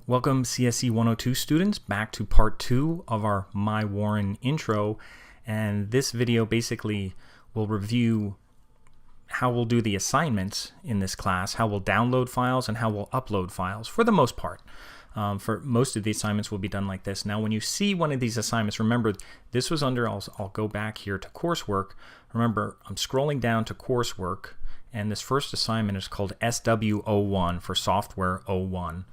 Welcome CSE 102 students back to part 2 of our myWarren intro, and this video basically will review how we'll do the assignments in this class, how we'll download files, and how we'll upload files for the most part. For most of the assignments will be done like this. Now when you see one of these assignments, remember this was under, I'll go back here to coursework. Remember, I'm scrolling down to coursework, and this first assignment is called SW01 for Software 01.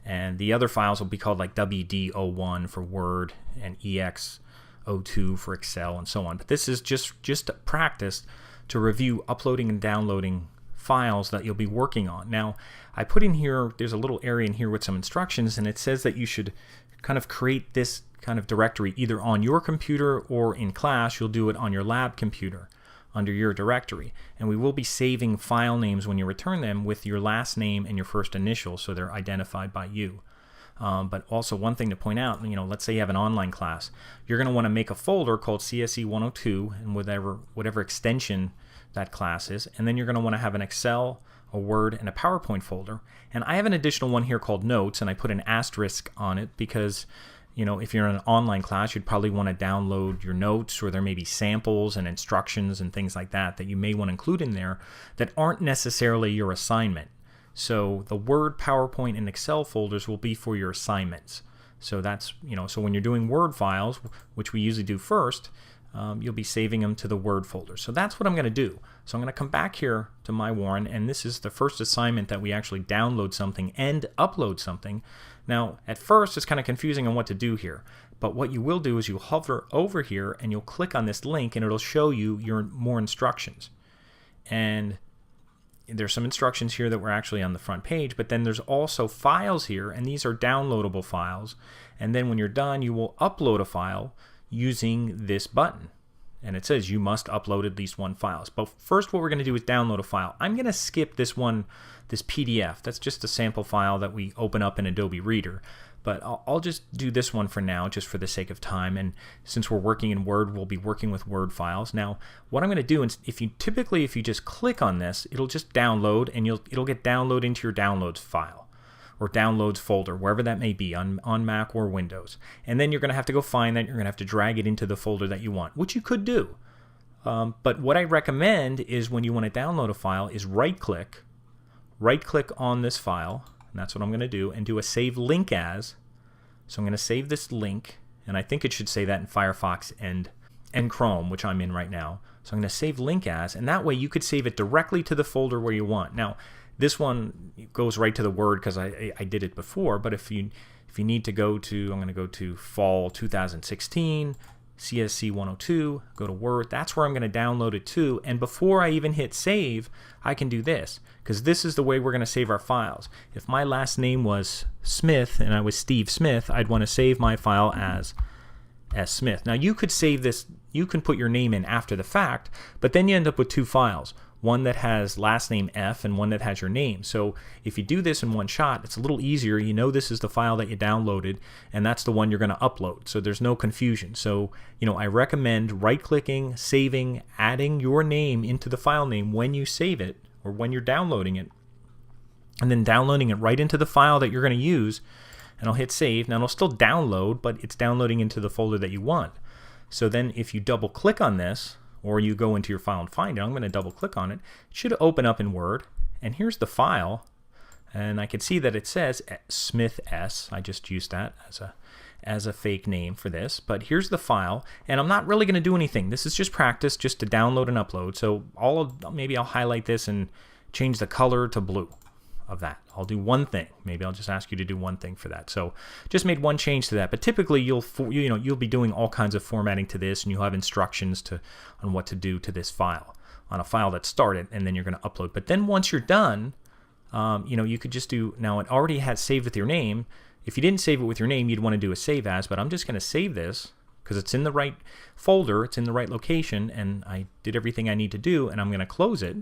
And the other files will be called like WD01 for Word and EX02 for Excel and so on. But this is just a practice to review uploading and downloading files that you'll be working on. Now, I put in here, there's a little area in here with some instructions, and it says that you should kind of create this kind of directory either on your computer or in class. You'll do it on your lab computer under your directory, and we will be saving file names when you return them with your last name and your first initial, so they're identified by you. But also one thing to point out, let's say you have an online class, you're going to want to make a folder called CSE 102 and whatever extension that class is, and then you're going to want to have an Excel, a Word, and a PowerPoint folder. And I have an additional one here called Notes, and I put an asterisk on it because if you're in an online class, you'd probably want to download your notes, or there may be samples and instructions and things like that that you may want to include in there that aren't necessarily your assignment. So the Word, PowerPoint, and Excel folders will be for your assignments. So that's, so when you're doing Word files, which we usually do first, you'll be saving them to the Word folder. So that's what I'm going to do. So I'm going to come back here to myWarren, and this is the first assignment that we actually download something and upload something. Now, at first, it's kind of confusing on what to do here. But what you will do is you hover over here, and you'll click on this link, and it'll show you your more instructions. And there's some instructions here that were actually on the front page, but then there's also files here, and these are downloadable files. And then when you're done, you will upload a file using this button, and it says you must upload at least one file. But first what we're going to do is download a file. I'm going to skip this PDF. That's just a sample file that we open up in Adobe Reader, but I'll just do this one for now, just for the sake of time. And since we're working in Word, we'll be working with Word files. Now what I'm going to do is, if you just click on this, it'll just download, and it'll get downloaded into your downloads file or downloads folder, wherever that may be, on Mac or Windows. And then you're going to have to go find that. You're going to have to drag it into the folder that you want, which you could do. But what I recommend is, when you want to download a file, is right-click on this file, and that's what I'm going to do, and do a Save Link As. So I'm going to save this link, and I think it should say that in Firefox and Chrome, which I'm in right now. So I'm going to save Link As, and that way you could save it directly to the folder where you want. Now, this one goes right to the Word because I did it before, but if you need to go to, I'm going to go to Fall 2016, CSE 102, go to Word, that's where I'm going to download it to. And before I even hit save, I can do this, because this is the way we're going to save our files. If my last name was Smith and I was Steve Smith, I'd want to save my file as Smith. Now you could save this, you can put your name in after the fact, but then you end up with two files. One that has last name F and one that has your name. So if you do this in one shot, it's a little easier. This is the file that you downloaded, and that's the one you're going to upload. So there's no confusion. So, I recommend right-clicking, saving, adding your name into the file name when you save it or when you're downloading it, and then downloading it right into the file that you're going to use, and I'll hit save. Now it'll still download, but it's downloading into the folder that you want. So then if you double-click on this, or you go into your file and find it, I'm going to double click on it. It should open up in Word, and here's the file, and I can see that it says Smith S. I just used that as a fake name for this, but here's the file, and I'm not really going to do anything. This is just practice, just to download and upload. So maybe I'll highlight this and change the color to blue of that. I'll do one thing. Maybe I'll just ask you to do one thing for that. So just made one change to that. But typically you'll be doing all kinds of formatting to this, and you'll have instructions on what to do to this file, on a file that's started, and then you're going to upload. But then once you're done, you could just do, now it already has saved with your name. If you didn't save it with your name, you'd want to do a save as, but I'm just going to save this because it's in the right folder, it's in the right location, and I did everything I need to do, and I'm going to close it.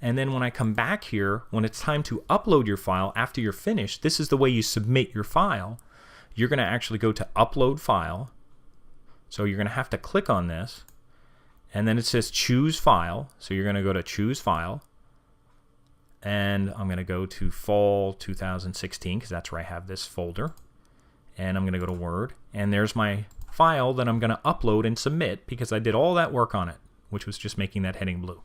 And then when I come back here, when it's time to upload your file after you're finished, this is the way you submit your file. You're going to actually go to Upload File. So you're going to have to click on this, and then it says Choose File. So you're going to go to Choose File. and I'm going to go to fall 2016 because that's where I have this folder. And I'm going to go to Word, and there's my file that I'm going to upload and submit because I did all that work on it, which was just making that heading blue.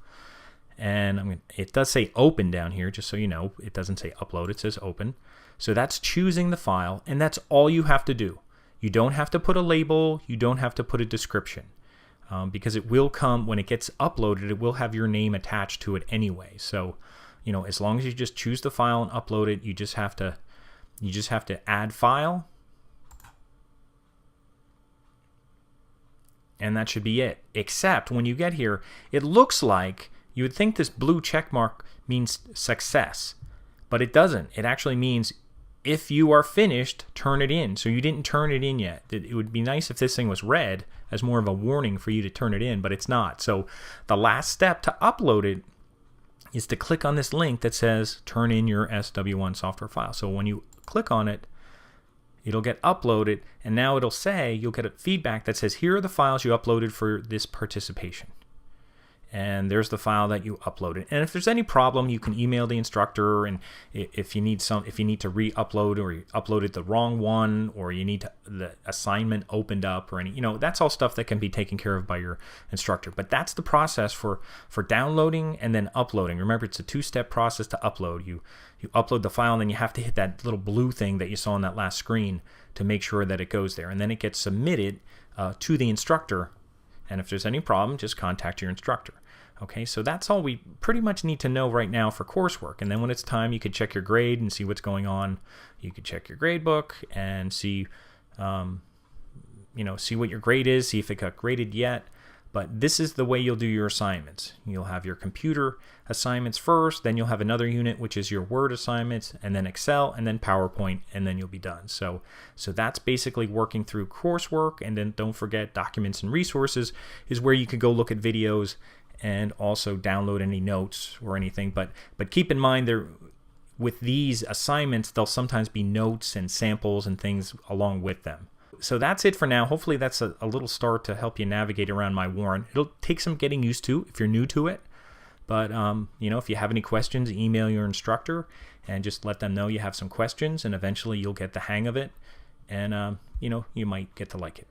And it does say open down here, just so you know. It doesn't say upload, it says open. So that's choosing the file, and that's all you have to do. You don't have to put a label, you don't have to put a description, because it will come, when it gets uploaded, it will have your name attached to it anyway. So, you know, as long as you just choose the file and upload it, you just have to add file, and that should be it. Except when you get here, it looks like you would think this blue check mark means success, but it doesn't. It actually means if you are finished, turn it in. So you didn't turn it in yet. It would be nice if this thing was red as more of a warning for you to turn it in, but it's not. So the last step to upload it is to click on this link that says turn in your SW1 software file. So when you click on it, it'll get uploaded, and now it'll say, you'll get a feedback that says, here are the files you uploaded for this participation. And there's the file that you uploaded. And if there's any problem, you can email the instructor, and if you need to re-upload, or you uploaded the wrong one, or you need the assignment opened up, or that's all stuff that can be taken care of by your instructor. But that's the process for downloading and then uploading. Remember, it's a two-step process to upload. You upload the file, and then you have to hit that little blue thing that you saw on that last screen to make sure that it goes there. And then it gets submitted to the instructor. And if there's any problem, just contact your instructor. Okay, so that's all we pretty much need to know right now for coursework. And then when it's time, you could check your grade and see what's going on. You could check your grade book and see, see what your grade is, see if it got graded yet. But this is the way you'll do your assignments. You'll have your computer assignments first, then you'll have another unit, which is your Word assignments, and then Excel, and then PowerPoint, and then you'll be done. So that's basically working through coursework. And then don't forget, documents and resources is where you could go look at videos and also download any notes or anything. But keep in mind, with these assignments, there'll sometimes be notes and samples and things along with them. So that's it for now. Hopefully that's a little start to help you navigate around MyWarren. It'll take some getting used to if you're new to it. But if you have any questions, email your instructor and just let them know you have some questions, and eventually you'll get the hang of it, and you might get to like it.